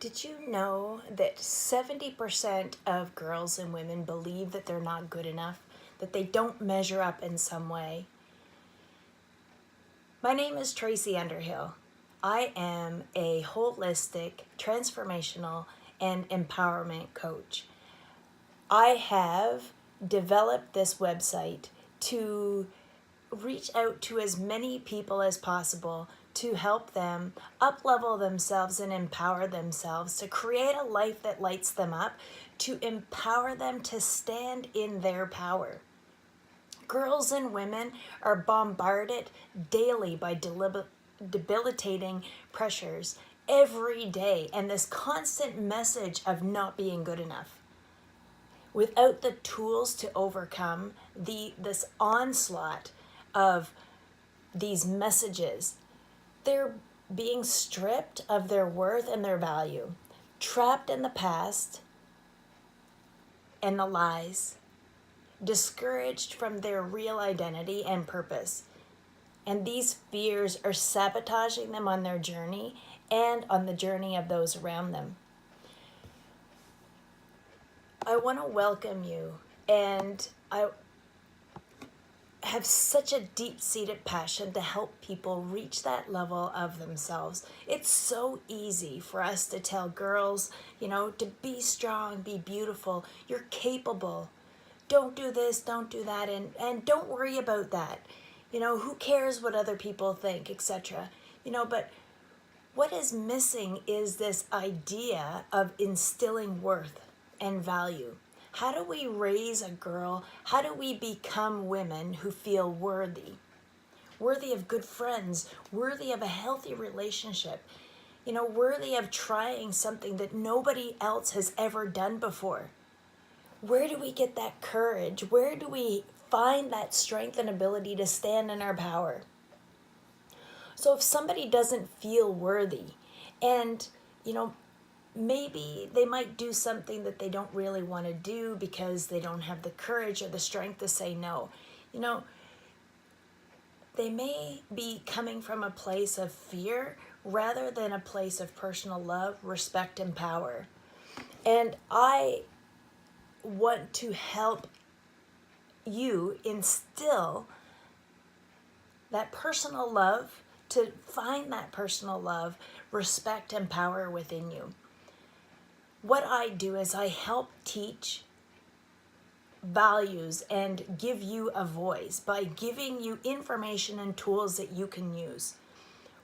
Did you know that 70% of girls and women believe that they're not good enough, that they don't measure up in some way? My name is Tracy Underhill. I am a holistic, transformational, and empowerment coach. I have developed this website to reach out to as many people as possible to help them up-level themselves and empower themselves to create a life that lights them up, to empower them to stand in their power. Girls and women are bombarded daily by debilitating pressures every day and this constant message of not being good enough. Without the tools to overcome this onslaught of these messages, they're being stripped of their worth and their value, trapped in the past and the lies, discouraged from their real identity and purpose. And these fears are sabotaging them on their journey and on the journey of those around them. I want to welcome you, and I have such a deep-seated passion to help people reach that level of themselves. It's so easy for us to tell girls, to be strong, be beautiful, you're capable, don't do this, don't do that, and don't worry about that. Who cares what other people think, etc. But what is missing is this idea of instilling worth and value. How do we raise a girl? How do we become women who feel worthy? Worthy of good friends, worthy of a healthy relationship, worthy of trying something that nobody else has ever done before. Where do we get that courage? Where do we find that strength and ability to stand in our power? So if somebody doesn't feel worthy and, maybe they might do something that they don't really want to do because they don't have the courage or the strength to say no. They may be coming from a place of fear rather than a place of personal love, respect, and power. And I want to help you instill that personal love, to find that personal love, respect, and power within you. What I do is I help teach values and give you a voice by giving you information and tools that you can use.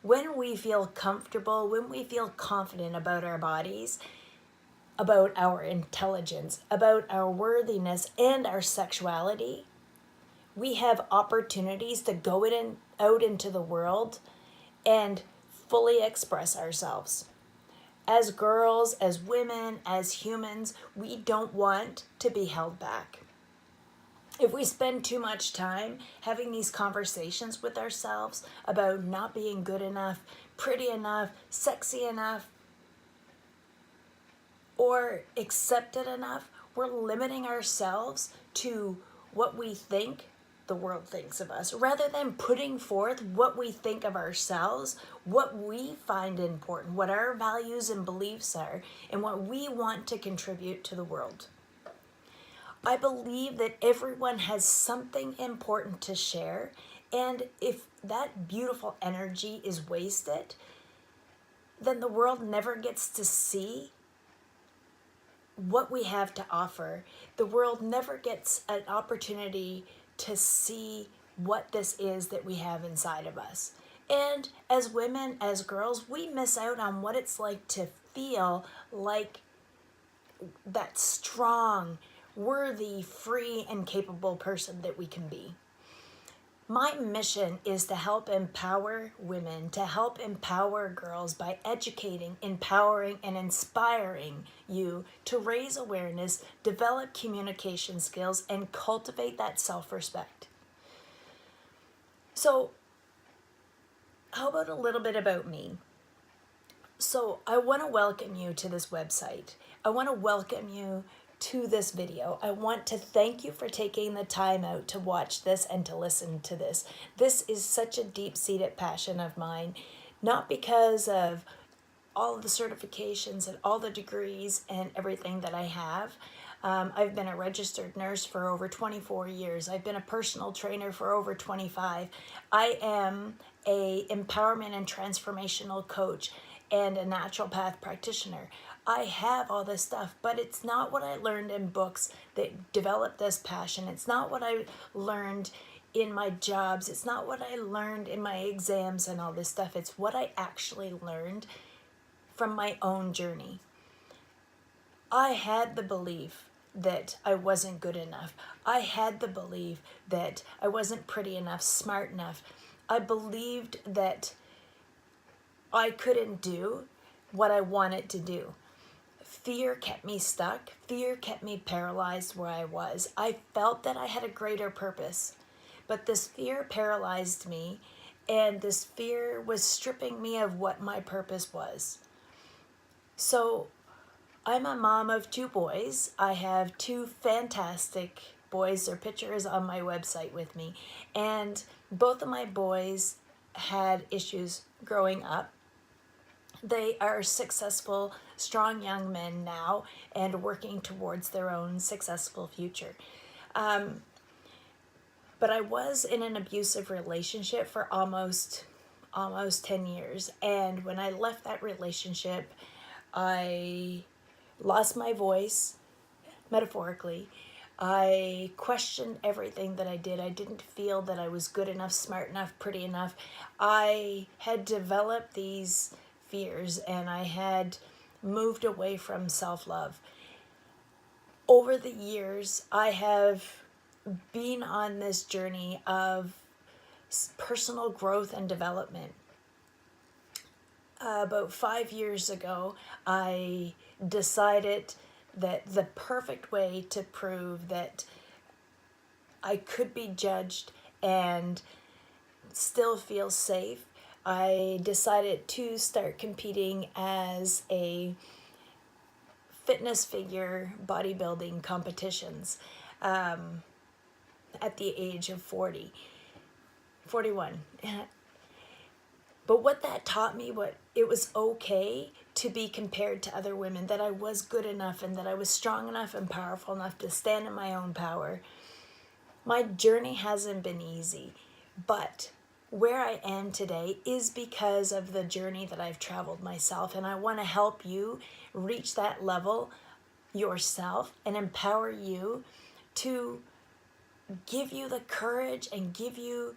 When we feel comfortable, when we feel confident about our bodies, about our intelligence, about our worthiness and our sexuality, we have opportunities to go out into the world and fully express ourselves. As girls, as women, as humans, we don't want to be held back. If we spend too much time having these conversations with ourselves about not being good enough, pretty enough, sexy enough, or accepted enough, we're limiting ourselves to what we think the world thinks of us, rather than putting forth what we think of ourselves, what we find important, what our values and beliefs are, and what we want to contribute to the world. I believe that everyone has something important to share, and if that beautiful energy is wasted, then the world never gets to see what we have to offer. The world never gets an opportunity to see what this is that we have inside of us. And as women, as girls, we miss out on what it's like to feel like that strong, worthy, free, and capable person that we can be. My mission is to help empower women, to help empower girls by educating, empowering, and inspiring you to raise awareness, develop communication skills, and cultivate that self-respect. So, how about a little bit about me? So, I want to welcome you to this website. I want to welcome you to this video. I want to thank you for taking the time out to watch this and to listen to this. This is such a deep-seated passion of mine, not because of all of the certifications and all the degrees and everything that I have. I've been a registered nurse for over 24 years. I've been a personal trainer for over 25. I am a empowerment and transformational coach and a naturopath practitioner. I have all this stuff, but it's not what I learned in books that developed this passion. It's not what I learned in my jobs. It's not what I learned in my exams and all this stuff. It's what I actually learned from my own journey. I had the belief that I wasn't good enough. I had the belief that I wasn't pretty enough, smart enough. I believed that I couldn't do what I wanted to do. Fear kept me stuck. Fear kept me paralyzed where I was. I felt that I had a greater purpose, but this fear paralyzed me, and this fear was stripping me of what my purpose was. So I'm a mom of 2 boys. I have 2 fantastic boys. Their pictures on my website with me. And both of my boys had issues growing up. They are successful, strong young men now and working towards their own successful future. But I was in an abusive relationship for almost 10 years. And when I left that relationship, I lost my voice, metaphorically. I questioned everything that I did. I didn't feel that I was good enough, smart enough, pretty enough. I had developed these fears, and I had moved away from self-love. Over the years, I have been on this journey of personal growth and development. About 5 years ago, I decided that the perfect way to prove that I could be judged and still feel safe, I decided to start competing as a fitness figure bodybuilding competitions at the age of 41. But what that taught me, it was okay to be compared to other women, that I was good enough and that I was strong enough and powerful enough to stand in my own power. My journey hasn't been easy, but where I am today is because of the journey that I've traveled myself, and I want to help you reach that level yourself and empower you to give you the courage and give you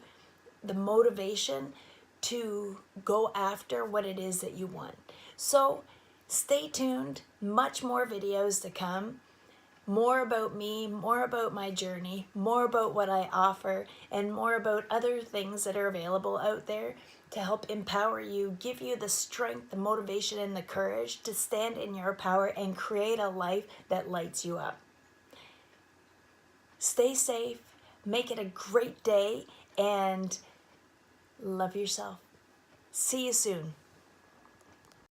the motivation to go after what it is that you want. So stay tuned, much more videos to come, more about me, more about my journey, more about what I offer, and more about other things that are available out there to help empower you, give you the strength, the motivation, and the courage to stand in your power and create a life that lights you up. Stay safe, make it a great day, and love yourself. See you soon.